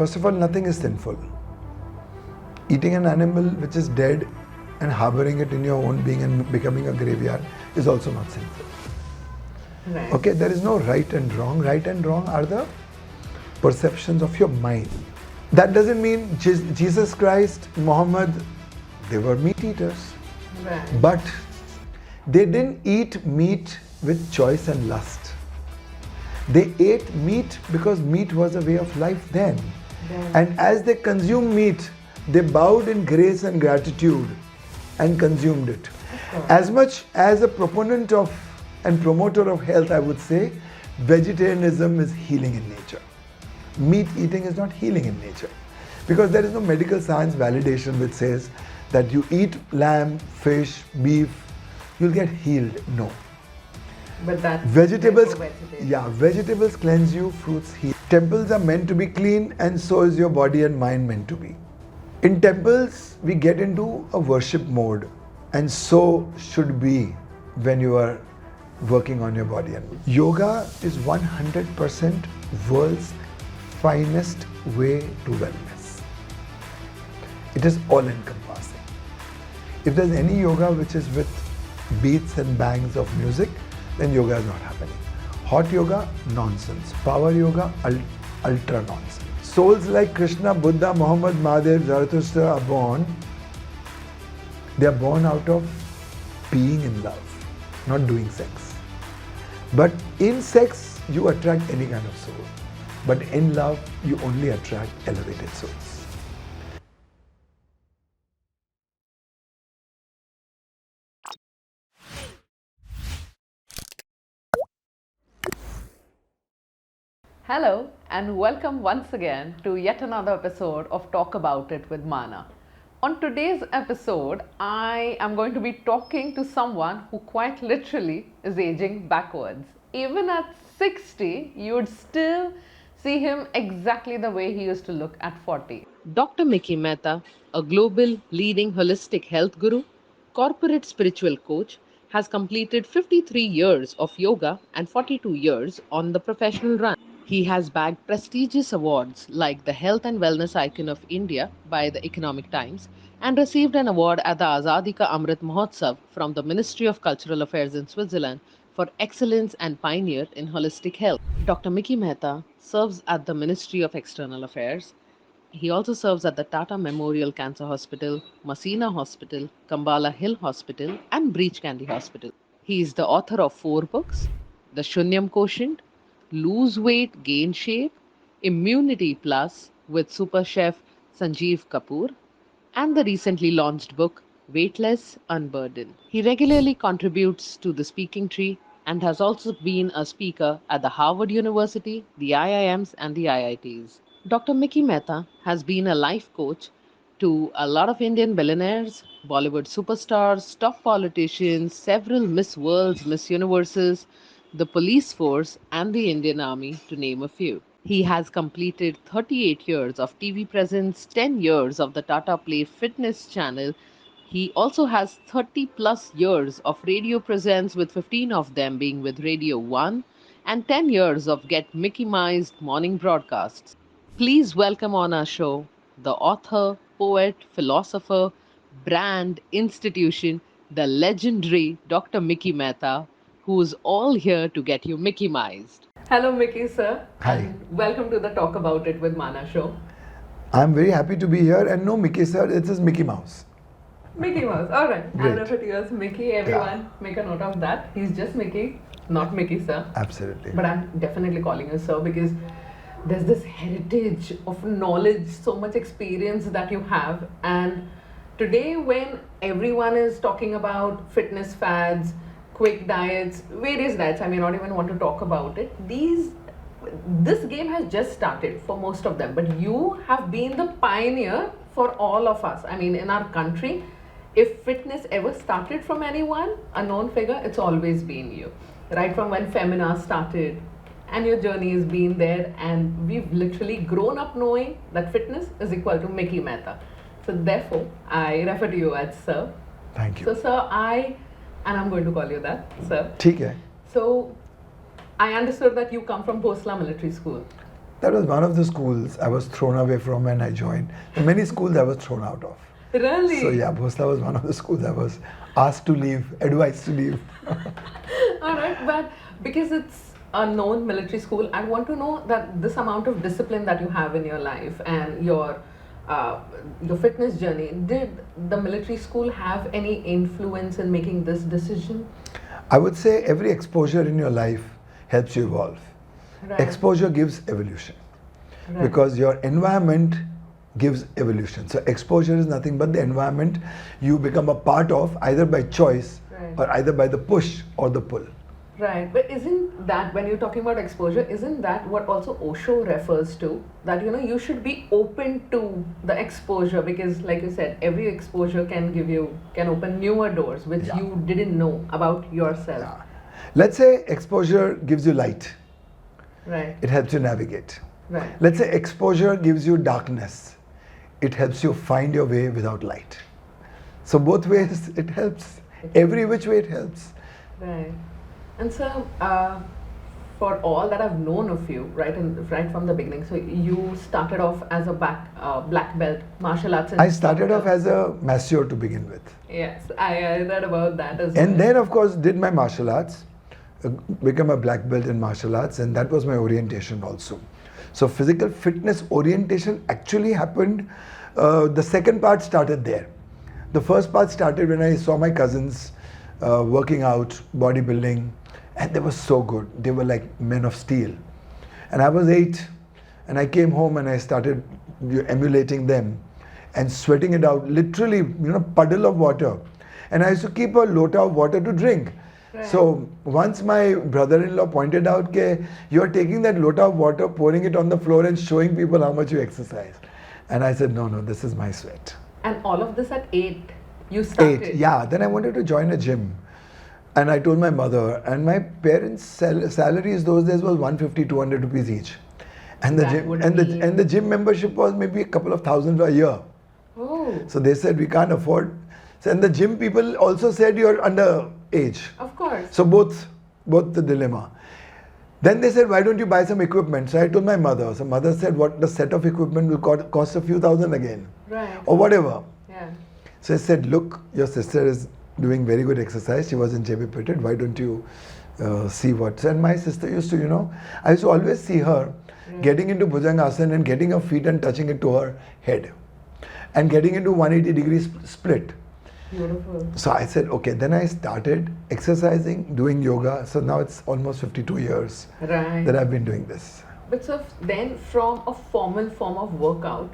First of all, nothing is sinful. Eating an animal which is dead and harboring it in your own being and becoming a graveyard is also not sinful. Right. Okay, there is no right and wrong. Right and wrong are the perceptions of your mind. That doesn't mean Jesus Christ, Muhammad, they were meat eaters. Right. But they didn't eat meat with choice and lust. They ate meat because meat was a way of life then. And as they consumed meat, they bowed in grace and gratitude and consumed it. As much as a proponent of and promoter of health, I would say, vegetarianism is healing in nature. Meat eating is not healing in nature. Because there is no medical science validation which says that you eat lamb, fish, beef, you'll get healed. No. But that's Vegetables, vegetarian. vegetables cleanse you, fruits heal. Temples are meant to be clean, and so is your body and mind meant to be. In temples, we get into a worship mode, and so should be when you are working on your body. And yoga is 100% world's finest way to wellness. It is all-encompassing. If there's any yoga which is with beats and bangs of music, then yoga is not happening. Hot yoga, nonsense. Power yoga, ultra nonsense. Souls like Krishna, Buddha, Muhammad, Mahadev, Zarathustra are born. They are born out of being in love, not doing sex. But in sex, you attract any kind of soul. But in love, you only attract elevated souls. Hello and welcome once again to yet another episode of Talk About It with Maana. On today's episode, I am going to be talking to someone who quite literally is aging backwards. Even at 60, you would still see him exactly the way he used to look at 40. Dr. Mehta, a global leading holistic health guru, corporate spiritual coach, has completed 53 years of yoga and 42 years on the professional run. He has bagged prestigious awards like the Health and Wellness Icon of India by the Economic Times and received an award at the Azadi Ka Amrit Mahotsav from the Ministry of Cultural Affairs in Switzerland for excellence and pioneer in holistic health. Dr. Mehta serves at the Ministry of External Affairs. He also serves at the Tata Memorial Cancer Hospital, Masina Hospital, Kambala Hill Hospital, and Breach Candy Hospital. He is the author of 4 books: The Shunyam Quotient, Lose Weight, Gain Shape, Immunity Plus with super chef Sanjeev Kapoor, and the recently launched book Weightless Unburdened. He regularly contributes to the Speaking Tree and has also been a speaker at the Harvard University, the IIMs, and the IITs. Dr. Mehta has been a life coach to a lot of Indian billionaires, Bollywood superstars, top politicians, several Miss Worlds, Miss Universes, the police force, and the Indian Army, to name a few. He has completed 38 years of TV presence, 10 years of the Tata Play Fitness channel. He also has 30 plus years of radio presence, with 15 of them being with Radio 1, and 10 years of Get Mickeymized morning broadcasts. Please welcome on our show the author, poet, philosopher, brand, institution, the legendary Dr. Mehta, who's all here to get you Mickeymized. Hello, Mickey, sir. Hi. And welcome to the Talk About It with Maana show. I'm very happy to be here, and no Mickey sir, it is Mickey Mouse. Mickey Mouse, alright. Great. I'll refer to you as Mickey. Everyone, make a note of that. He's just Mickey, not Mickey, sir. Absolutely. But I'm definitely calling you sir because there's this heritage of knowledge, so much experience that you have. And today, when everyone is talking about fitness fads, quick diets, various diets, I may not even want to talk about it. This game has just started for most of them, but you have been the pioneer for all of us. I mean, in our country, if fitness ever started from anyone, a known figure, it's always been you. Right from when Femina started, and your journey has been there, and we've literally grown up knowing that fitness is equal to Mehta. So therefore, I refer to you as sir. Thank you. So sir, and I'm going to call you that, sir. ठीक है. So I understood that you come from Bhosla Military School. That was one of the schools I was thrown away from when I joined. And many schools I was thrown out of. Really? So yeah, Bhosla was one of the schools I was asked to leave, advised to leave. All right, but because it's a known military school, I want to know that this amount of discipline that you have in your life and your fitness journey, did the military school have any influence in making this decision? I would say every exposure in your life helps you evolve. Right. Exposure gives evolution. Right. Because your environment gives evolution. So exposure is nothing but the environment you become a part of, either by choice Right. or either by the push or the pull. Right, but isn't that, when you're talking about exposure, isn't that what also Osho refers to? That, you should be open to the exposure, because like you said, every exposure can open newer doors which Yeah. you didn't know about yourself. Yeah. Let's say exposure gives you light. Right, It helps you navigate. right, Let's say exposure gives you darkness. It helps you find your way without light. So both ways it helps. Every which way it helps. right. And so, for all that I've known of you, right from the beginning, so you started off as a black belt martial arts I started instructor. off as a masseur to begin with. Yes, I read about that as And well. then, of course, did my martial arts, become a black belt in martial arts, and that was my orientation also. So physical fitness orientation actually happened, the second part started there. The first part started when I saw my cousins working out, bodybuilding, and they were so good. They were like men of steel. And I was 8, and I came home and I started emulating them and sweating it out, literally, puddle of water. And I used to keep a lota of water to drink. Right. So once my brother-in-law pointed out that you are taking that lota of water, pouring it on the floor and showing people how much you exercise. And I said, no, this is my sweat. And all of this at 8, you started? 8, yeah. Then I wanted to join a gym. And I told my mother, and my parents' salaries those days was 150, 200 rupees each. And the That gym would and the gym membership was maybe a couple of thousand a year. Oh, So they said we can't afford. So, and the gym people also said you're under age. of course. So both the dilemma. Then they said, why don't you buy some equipment? So I told my mother. So mother said, what, the set of equipment will cost a few thousand again, Right. or whatever. Yeah. So I said, look, your sister is doing very good exercise. She was in JB Patil. Why don't you see what? And my sister used to, I used to always see her getting into Bhujangasana and getting her feet and touching it to her head, and getting into 180 degrees split. Beautiful. So I said, okay. Then I started exercising, doing yoga. So now it's almost 52 years Right. that I've been doing this. But so then from a formal form of workout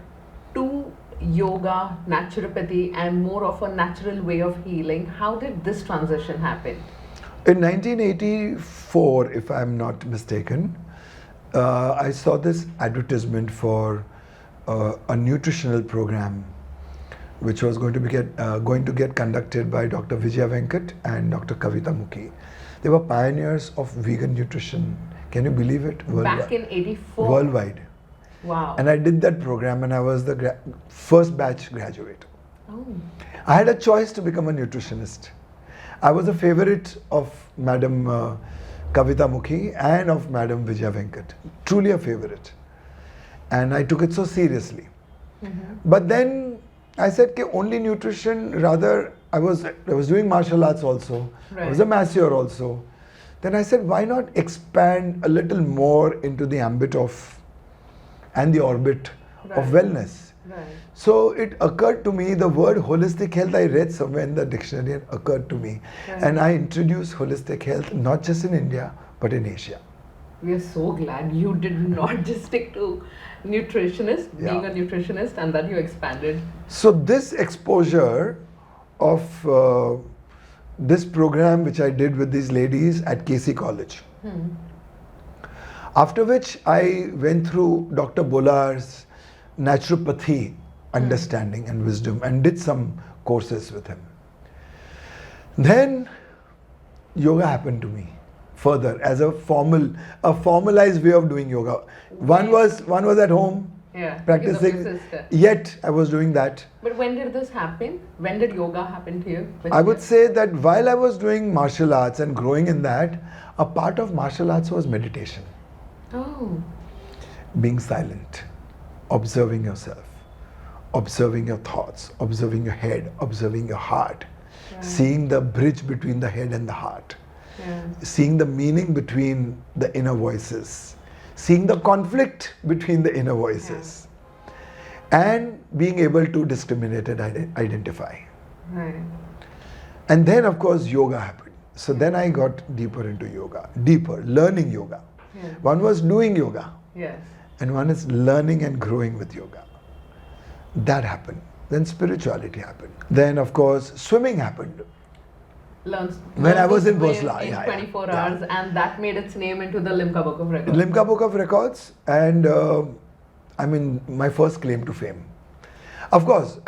to yoga, naturopathy, and more of a natural way of healing, how did this transition happen? In 1984, if I'm not mistaken, I saw this advertisement for a nutritional program, which was going to get conducted by Dr. Vijaya Venkat and Dr. Kavita Mukhi. They were pioneers of vegan nutrition. Can you believe it? Back in 84? Worldwide. Wow. And I did that program, and I was the first batch graduate. Oh, I had a choice to become a nutritionist. I was a favorite of Madam Kavita Mukhi and of Madam Vijaya Venkat. Truly a favorite. And I took it so seriously. But then I said, okay, only nutrition, rather, I was doing martial arts also. I was a masseur also. Then I said, why not expand a little more into the ambit of and the orbit of Right. wellness. right. So it occurred to me, the word holistic health, I read somewhere in the dictionary, and occurred to me. Right. And I introduced holistic health not just in India, but in Asia. We are so glad you did not just stick to nutritionist, being Yeah. a nutritionist, and that you expanded. So this exposure of this program which I did with these ladies at KC College. After which I went through Dr. Bolar's naturopathy understanding and wisdom and did some courses with him. Then yoga happened to me further as a formalized way of doing yoga. One was at home Yeah. because of practicing, your sister. yet I was doing that. But when did this happen? When did yoga happen to you? Which I would year? say that while I was doing martial arts and growing in that, a part of martial arts was meditation. Oh. being silent, observing yourself, observing your thoughts, observing your head, observing your heart, seeing the bridge between the head and the heart, seeing the meaning between the inner voices, seeing the conflict between the inner voices, and being able to discriminate and identify. Right. And then, of course, yoga happened. So then I got deeper into yoga, learning yoga. Yeah. One was doing yoga, Yes. and one is learning and growing with yoga. That happened. Then spirituality happened. Then, of course, swimming happened. When I was in Bosla, in 24 hours, and that made its name into the Limca Book of Records. Limca Book of Records, and I mean, my first claim to fame. Of course,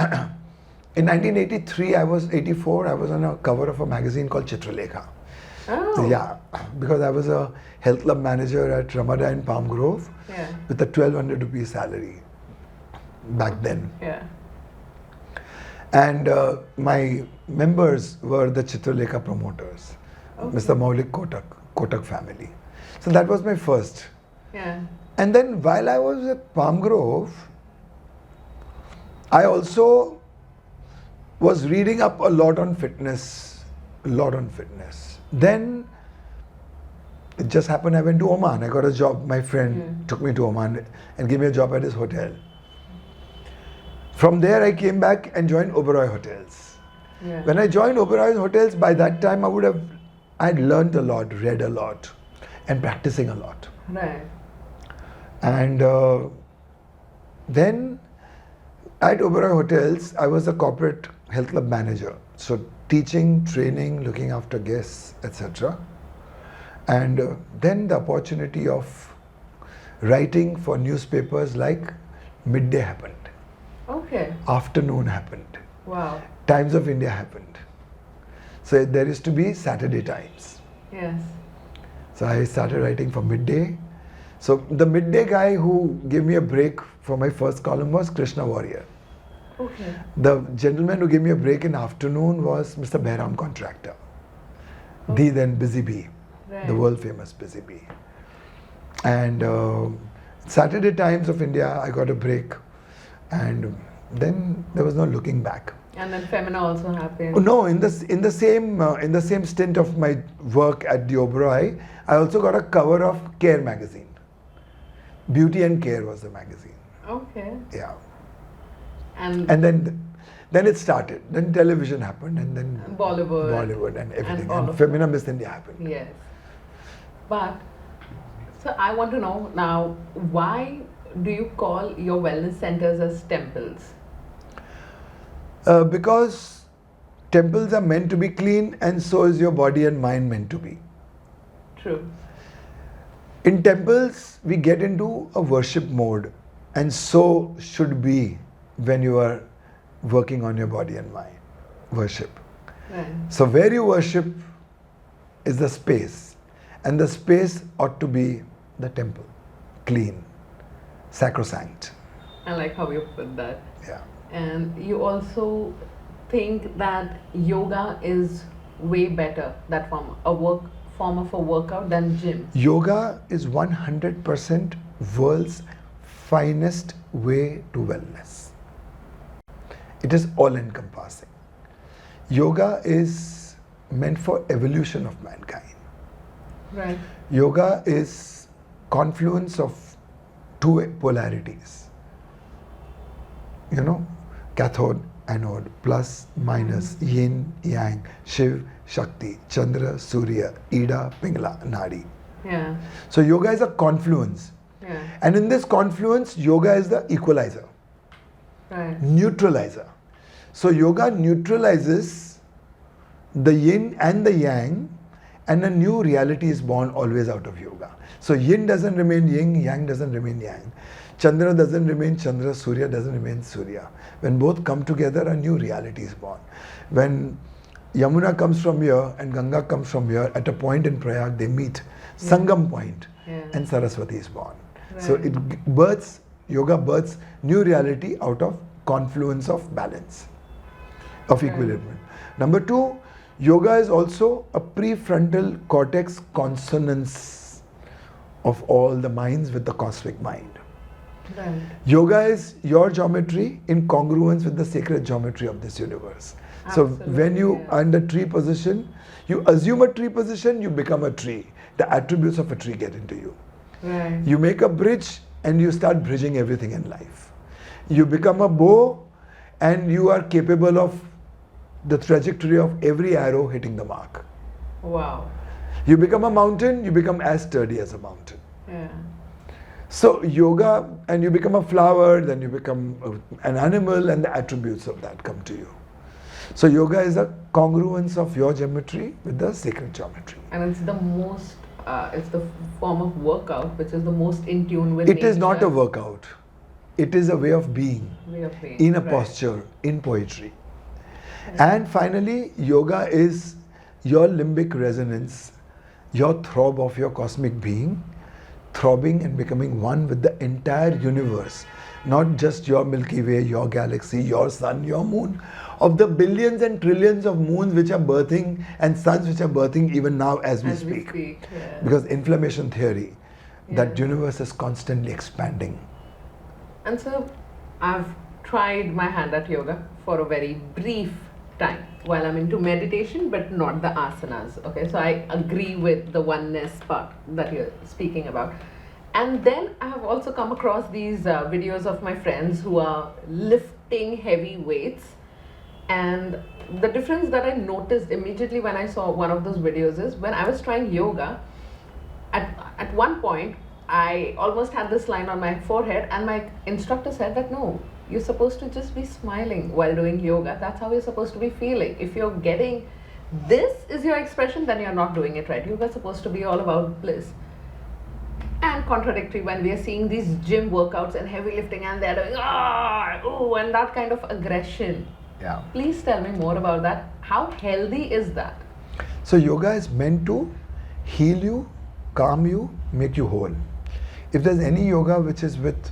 in 1983, 84, I was on a cover of a magazine called Chitralekha. Oh. Yeah, because I was a health club manager at Ramada in Palm Grove with a 1,200 rupees salary back then. Yeah. And my members were the Chitralekha promoters, Mr. Maulik Kotak family. So that was my first. Yeah. And then while I was at Palm Grove, I also was reading up a lot on fitness, Then it just happened I went to Oman. I got a job. My friend took me to Oman and gave me a job at his hotel. From there I came back and joined Oberoi Hotels. Yeah. When I joined Oberoi Hotels, by that time I'd learned a lot, read a lot, and practicing a lot. Right. And then at Oberoi Hotels, I was a corporate health club manager. So teaching, training, looking after guests, etc. And then the opportunity of writing for newspapers like Midday happened. Okay. Afternoon happened. Wow. Times of India happened. So there used to be Saturday Times. Yes. So I started writing for Midday. So the Midday guy who gave me a break for my first column was Krishna Warrior. Okay. The gentleman who gave me a break in afternoon was Mr. Behram Contractor. The then Busy Bee, the world famous Busy Bee. And Saturday Times of India, I got a break. And then there was no looking back. And then Femina also happened. Oh, no, in the same stint of my work at the Oberoi, I also got a cover of Care magazine. Beauty and Care was the magazine. Okay. Yeah. And then it started. Then television happened, and then Bollywood and everything. and And Femina Miss India happened. Yes. But so I want to know now, why do you call your wellness centers as temples? Because temples are meant to be clean, and so is your body and mind meant to be. True. In temples, we get into a worship mode, and so should be when you are working on your body and mind. Worship. Right. So where you worship is the space, and the space ought to be the temple, clean, sacrosanct. I like how you put that. Yeah. And you also think that yoga is way better, that form of a workout, than gym. Yoga is 100% world's finest way to wellness. It is all encompassing. Yoga is meant for evolution of mankind. Right. Yoga is confluence of two polarities. You know, cathode, anode, plus, minus, yin, yang, Shiv, Shakti, Chandra, Surya, Ida, Pingala, Nadi. Yeah. So yoga is a confluence. Yeah. And in this confluence, yoga is the equalizer, Right. neutralizer. So yoga neutralizes the yin and the yang, and a new reality is born always out of yoga. So yin doesn't remain yin, yang doesn't remain yang. Chandra doesn't remain Chandra, Surya doesn't remain Surya. When both come together, a new reality is born. When Yamuna comes from here and Ganga comes from here, at a point in Prayag, they meet, Sangam point, and Saraswati is born. Right. So yoga births new reality out of confluence of balance, of equilibrium. Number two, yoga is also a prefrontal cortex consonance of all the minds with the cosmic mind. Right. Yoga is your geometry in congruence with the sacred geometry of this universe. So when Absolutely, you yeah. are in the tree position, you assume a tree position, you become a tree. The attributes of a tree get into you. Right. You make a bridge and you start bridging everything in life. You become a bow and you are capable of the trajectory of every arrow hitting the mark. Wow. You become a mountain, you become as sturdy as a mountain. Yeah. So yoga, and you become a flower, then you become an animal, and the attributes of that come to you. So yoga is a congruence of your geometry with the sacred geometry. And it's the most, it's the form of workout which is the most in tune with It is not a nature. workout. It is a way of being, Way of being. in a Right. posture, in poetry. And finally, yoga is your limbic resonance, your throb of your cosmic being, throbbing and becoming one with the entire universe, not just your Milky Way, your galaxy, your sun, your moon, of the billions and trillions of moons which are birthing and suns which are birthing even now as we speak. Yeah. Because inflammation theory, that Yeah. universe is constantly expanding. And so I've tried my hand at yoga for a very brief time while I'm into meditation, but not the asanas. Okay, so I agree with the oneness part that you're speaking about. And then I have also come across these videos of my friends who are lifting heavy weights. And the difference that I noticed immediately when I saw one of those videos is when I was trying yoga, at one point, I almost had this line on my forehead, and my instructor said that no, you're supposed to just be smiling while doing yoga. That's how you're supposed to be feeling. If you're getting this is your expression, then you're not doing it right. Yoga is supposed to be all about bliss. And contradictory when we are seeing these gym workouts and heavy lifting, and they're doing and that kind of aggression. Yeah. Please tell me more about that. How healthy is that? So yoga is meant to heal you, calm you, make you whole. If there's any yoga which is with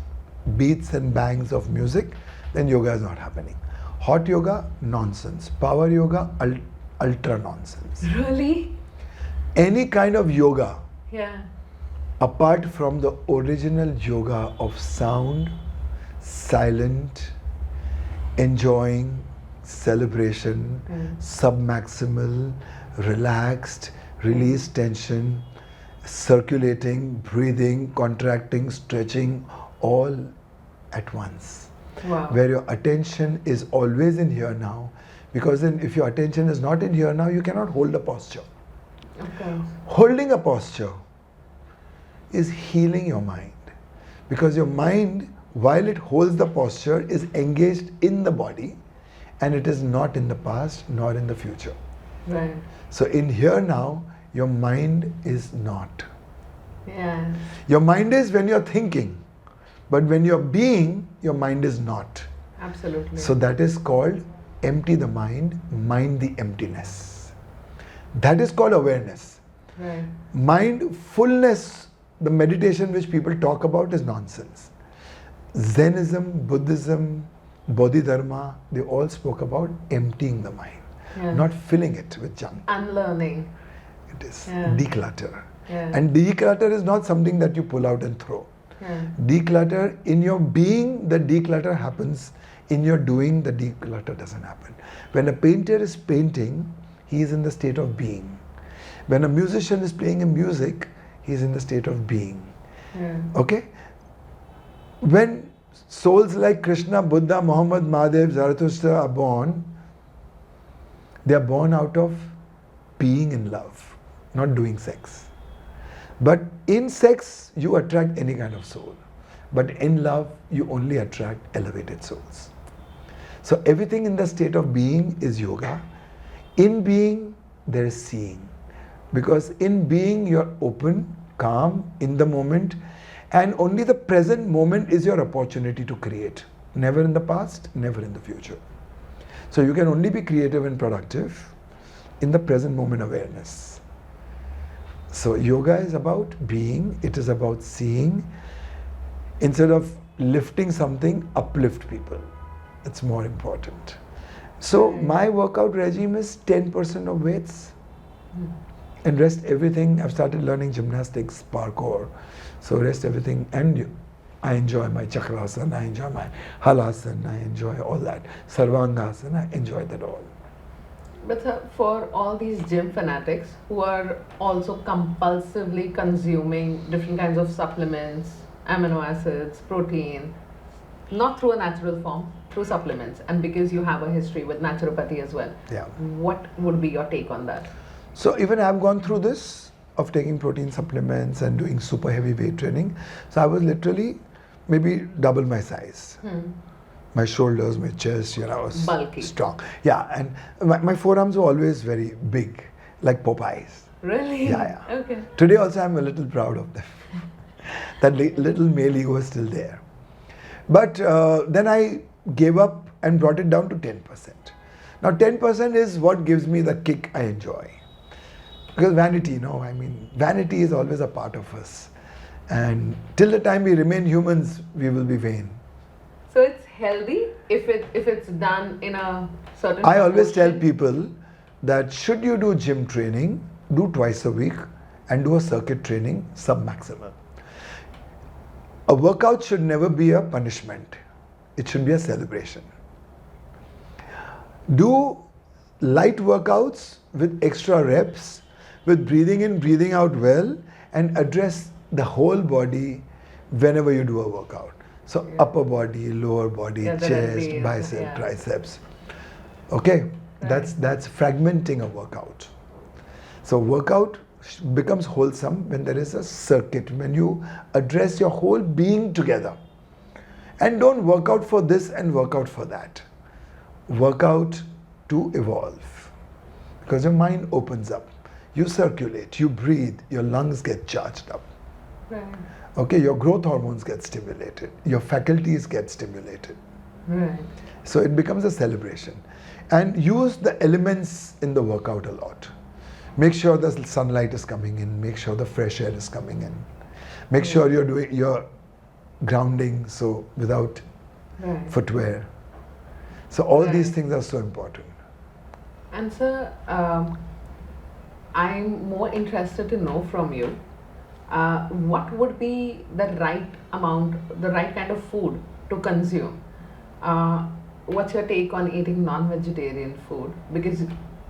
beats and bangs of music, then yoga is not happening. Hot yoga, nonsense. Power yoga, ultra nonsense. Really? Any kind of yoga, Yeah. apart from the original yoga of sound, silent, enjoying, celebration, submaximal, relaxed, release tension, circulating, breathing, contracting, stretching, all at once. Wow. Where your attention is always in here now, because then if your attention is not in here now, you cannot hold a posture. Of course. Holding a posture is healing your mind, because your mind, while it holds the posture, is engaged in the body, and it is not in the past nor in the future. Right. So in here now, your mind is not. Yeah. Your mind is when you're thinking, but when you're being, your mind is not. Absolutely. So that is called empty the mind, mind the emptiness. That is called awareness. Right. Mindfulness, the meditation which people talk about, is nonsense. Zenism, Buddhism, Bodhidharma, they all spoke about emptying the mind, Yeah. not filling it with junk. Unlearning. It is Yeah. declutter. Yeah. And declutter is not something that you pull out and throw. Yeah. Declutter, in your being, the declutter happens. In your doing, the declutter doesn't happen. When a painter is painting, he is in the state of being. When a musician is playing a music, he is in the state of being. Yeah. Okay? When souls like Krishna, Buddha, Muhammad, Mahadev, Zarathustra are born, they are born out of being in love, not doing sex. But in sex, you attract any kind of soul. But in love, you only attract elevated souls. So everything in the state of being is yoga. In being, there is seeing. Because in being, you're open, calm, in the moment, and only the present moment is your opportunity to create. Never in the past, never in the future. So you can only be creative and productive in the present moment awareness. So yoga is about being, it is about seeing. Instead of lifting something, uplift people. It's more important. So my workout regime is 10% of weights and rest everything. I've started learning gymnastics, parkour. So rest everything, and I enjoy my chakrasana, I enjoy my halasana, I enjoy all that. Sarvangasana, I enjoy that all. But for all these gym fanatics who are also compulsively consuming different kinds of supplements, amino acids, protein, not through a natural form, through supplements, and because you have a history with naturopathy as well, Yeah. what would be your take on that? So even I've gone through this of taking protein supplements and doing super heavy weight training. So I was literally maybe double my size. My shoulders, my chest, I was Bulky. strong. Yeah, and my forearms were always very big, like Popeyes. Really? Yeah. Okay. Today also I'm a little proud of them. That little male ego is still there. But then I gave up and brought it down to 10%. Now 10% is what gives me the kick I enjoy. Because vanity, vanity is always a part of us. And till the time we remain humans, we will be vain. So it's healthy if it's done in a certain I always tell proportion? people that should you do gym training, do twice a week and do a circuit training sub-maximal. A workout should never be a punishment. It should be a celebration. Do light workouts with extra reps, with breathing in, breathing out well, and address the whole body whenever you do a workout. So upper body, lower body, Yeah, the chest, recipe, bicep, yeah. triceps. Okay, Right. that's fragmenting a workout. So workout becomes wholesome when there is a circuit, when you address your whole being together. And don't work out for this and work out for that. Work out to evolve. Because your mind opens up. You circulate, you breathe, your lungs get charged up. Right. Okay, your growth hormones get stimulated, your faculties get stimulated. Right. So it becomes a celebration. And use the elements in the workout a lot. Make sure the sunlight is coming in, make sure the fresh air is coming in. Make sure you're doing your grounding, so without Right. footwear. So all these Right. things are so important. And sir, I'm more interested to know from you, what would be the right amount, the right kind of food to consume? What's your take on eating non-vegetarian food? Because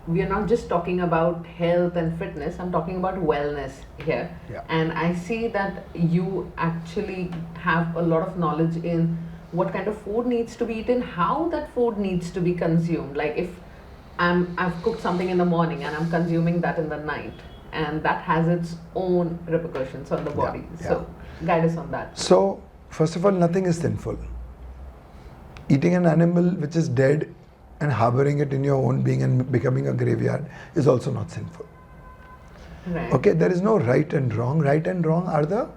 we are not just talking about health and fitness, I'm talking about wellness here. Yeah. And I see that you actually have a lot of knowledge in what kind of food needs to be eaten, how that food needs to be consumed. Like if I've cooked something in the morning and I'm consuming that in the night, and that has its own repercussions on the body. yeah. So guide us on that. So, first of all, nothing is sinful. Eating an animal which is dead and harboring it in your own being and becoming a graveyard is also not sinful. Right. Okay, there is no right and wrong. Right and wrong are the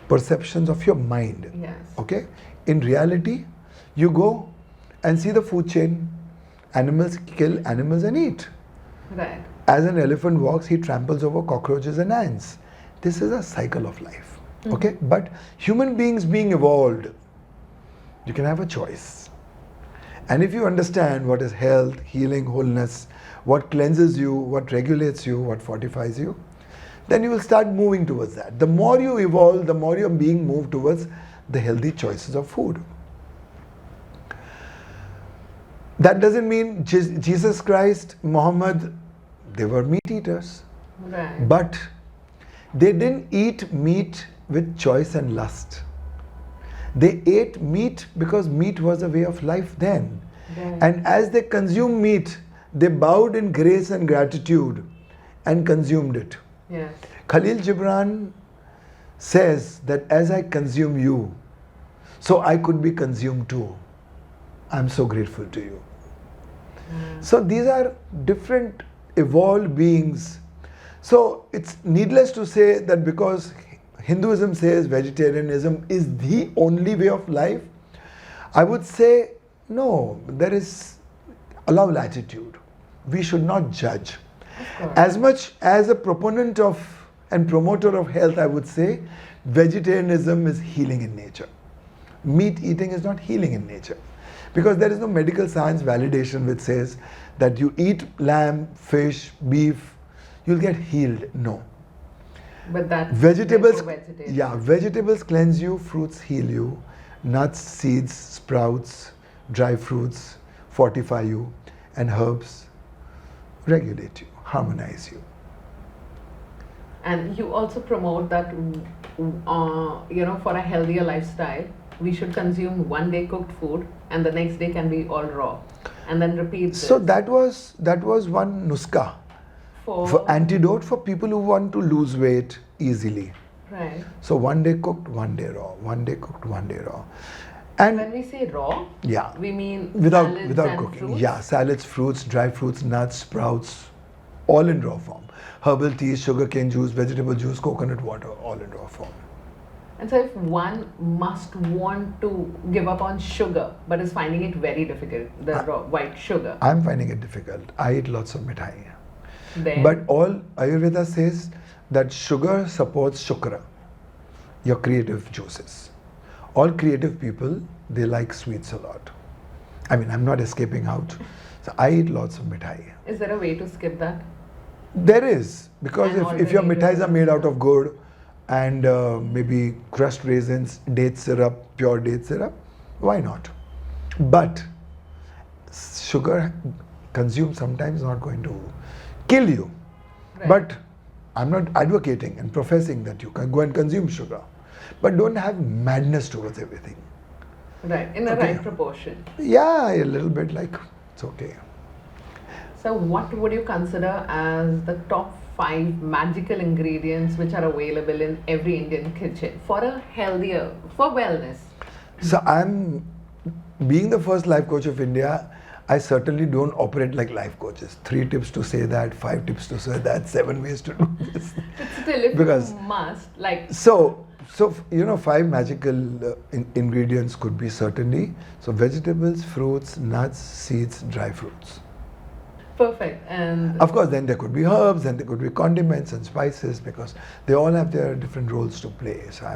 perceptions of your mind. Yes. Okay, in reality, you go and see the food chain. Animals kill animals and eat. Right. As an elephant walks, he tramples over cockroaches and ants. This is a cycle of life. Okay, but human beings being evolved, you can have a choice. And if you understand what is health, healing, wholeness, what cleanses you, what regulates you, what fortifies you, then you will start moving towards that. The more you evolve, the more you're being moved towards the healthy choices of food. That doesn't mean Jesus Christ, Muhammad, they were meat eaters. Right. But they didn't eat meat with choice and lust. They ate meat because meat was a way of life then. Right. And as they consumed meat, they bowed in grace and gratitude and consumed it. Yes. Khalil Gibran says that as I consume you, so I could be consumed too. I'm so grateful to you. So these are different evolved beings. So it's needless to say that because Hinduism says vegetarianism is the only way of life, I would say no, there is allow latitude. We should not judge. As much as a proponent of and promoter of health, I would say vegetarianism is healing in nature. Meat eating is not healing in nature. Because there is no medical science validation which says that you eat lamb, fish, beef, you'll get healed. No. But that's Vegetables, meant for vegetarians. yeah, vegetables cleanse you, fruits heal you, nuts, seeds, sprouts, dry fruits fortify you, and herbs regulate you, harmonize you. And you also promote that, for a healthier lifestyle, we should consume one day cooked food and the next day can be all raw. And then repeat this. So that was one nuska for antidote for people who want to lose weight easily. Right. So one day cooked, one day raw, one day cooked, one day raw. When And we say raw, yeah, we mean without salads and cooking. fruits? Yeah, salads, fruits, dry fruits, nuts, sprouts, all in raw form. Herbal teas, sugarcane juice, vegetable juice, coconut water, all in raw form. And so if one must want to give up on sugar but is finding it very difficult, the raw white sugar, I'm finding it difficult. I eat lots of mithai. then But all Ayurveda says that sugar supports shukra, your creative juices. All creative people, they like sweets a lot. I mean, I'm not escaping out. So I eat lots of mithai. is there a way to skip that? There is, because And if your already mithais are made there out of gur and maybe crushed raisins, date syrup, pure date syrup, why not? But sugar consumed sometimes is not going to kill you. Right. But I'm not advocating and professing that you can go and consume sugar. But don't have madness towards everything. Right, in the Okay. right proportion. Yeah, a little bit like, it's okay. So what would you consider as the top 5 magical ingredients which are available in every Indian kitchen for a healthier, for wellness? So being the first life coach of India, I certainly don't operate like life coaches. 3 tips to say that, 5 tips to say that, 7 ways to do this. But still, if Because- you must, like, So 5 magical ingredients could be certainly, so vegetables, fruits, nuts, seeds, dry fruits. perfect. And Of course, then there could be herbs, and there could be condiments and spices, because they all have their different roles to play. So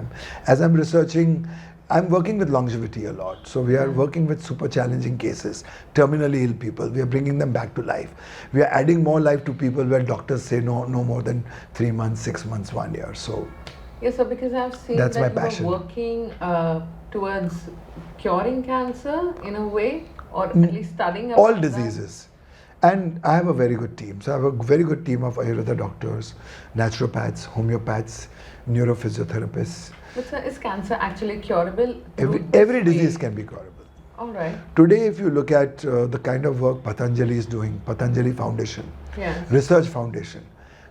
as I'm researching, I'm working with longevity a lot. So we are working with super challenging cases, terminally ill people. We are bringing them back to life. We are adding more life to people where doctors say no more than 3 months, 6 months, 1 year. So yes, so because I've seen That's that my you passion. are working towards curing cancer in a way, or at least studying about all that. diseases. And I have a very good team. So I have a very good team of Ayurveda doctors, naturopaths, homeopaths, neurophysiotherapists. But sir, is cancer actually curable? Every through this every disease way? can be curable. All right. Today, if you look at the kind of work Patanjali is doing, Patanjali Foundation, Yes. Research Foundation,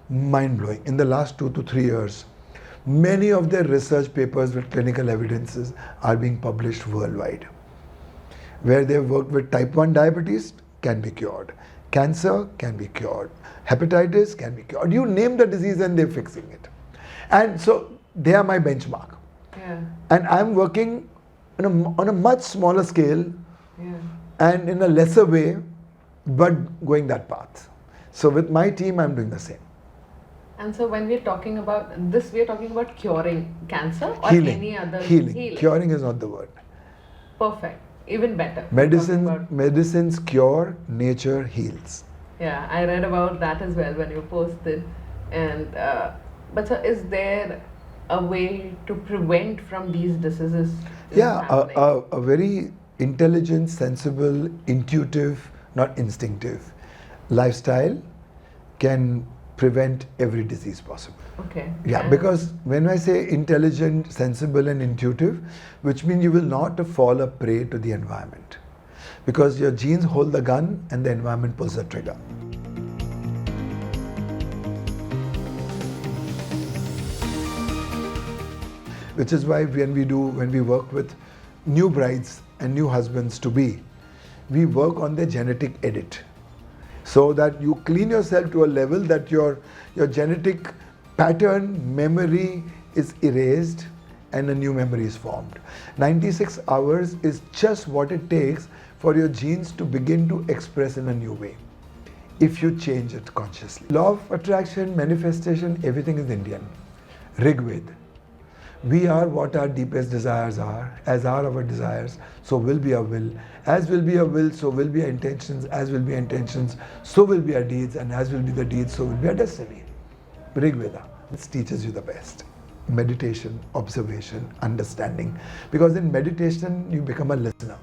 mind-blowing. In the last 2 to 3 years, many of their research papers with clinical evidences are being published worldwide. Where they've worked with type 1 diabetes, can be cured. Cancer can be cured. Hepatitis can be cured. You name the disease and they're fixing it. And so they are my benchmark. Yeah. And I'm working on a much smaller scale Yeah. and in a lesser way, but going that path. So with my team, I'm doing the same. And so when we're talking about this, we're talking about curing cancer or Healing. any other Healing. Curing is not the word. Perfect. Even better. We're talking about- Medicines cure, nature heals. Yeah, I read about that as well when you posted. And but sir, is there a way to prevent from these diseases? Yeah, happening? a very intelligent, sensible, intuitive, not instinctive lifestyle can prevent every disease possible. Okay. Yeah, And- because when I say intelligent, sensible, and intuitive, which means you will not fall a prey to the environment. Because your genes hold the gun and the environment pulls the trigger. Which is why when we work with new brides and new husbands to be, we work on their genetic edit. So that you clean yourself to a level that your genetic pattern, memory is erased and a new memory is formed. 96 hours is just what it takes for your genes to begin to express in a new way, if you change it consciously. Law of attraction, manifestation, everything is Indian. Rig Veda. We are what our deepest desires are. As are our desires, so will be our will. As will be our will, so will be our intentions. As will be our intentions, so will be our deeds. And as will be the deeds, so will be our destiny. Rig Veda. This teaches you the best. Meditation, observation, understanding. Because in meditation, you become a listener.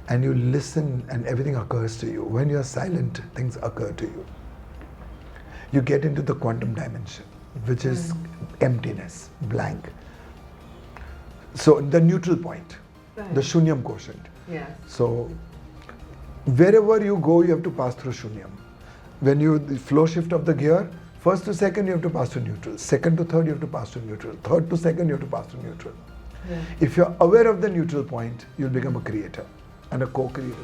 And you listen and everything occurs to you. When you're silent, things occur to you. You get into the quantum dimension, which is emptiness, blank. So the neutral point, the shunyam quotient. Yes. So wherever you go, you have to pass through shunyam. When you the flow shift of the gear, first to second you have to pass to neutral, second to third you have to pass to neutral, third to second you have to pass to neutral. Yeah. If you're aware of the neutral point, you'll become a creator and a co-creator.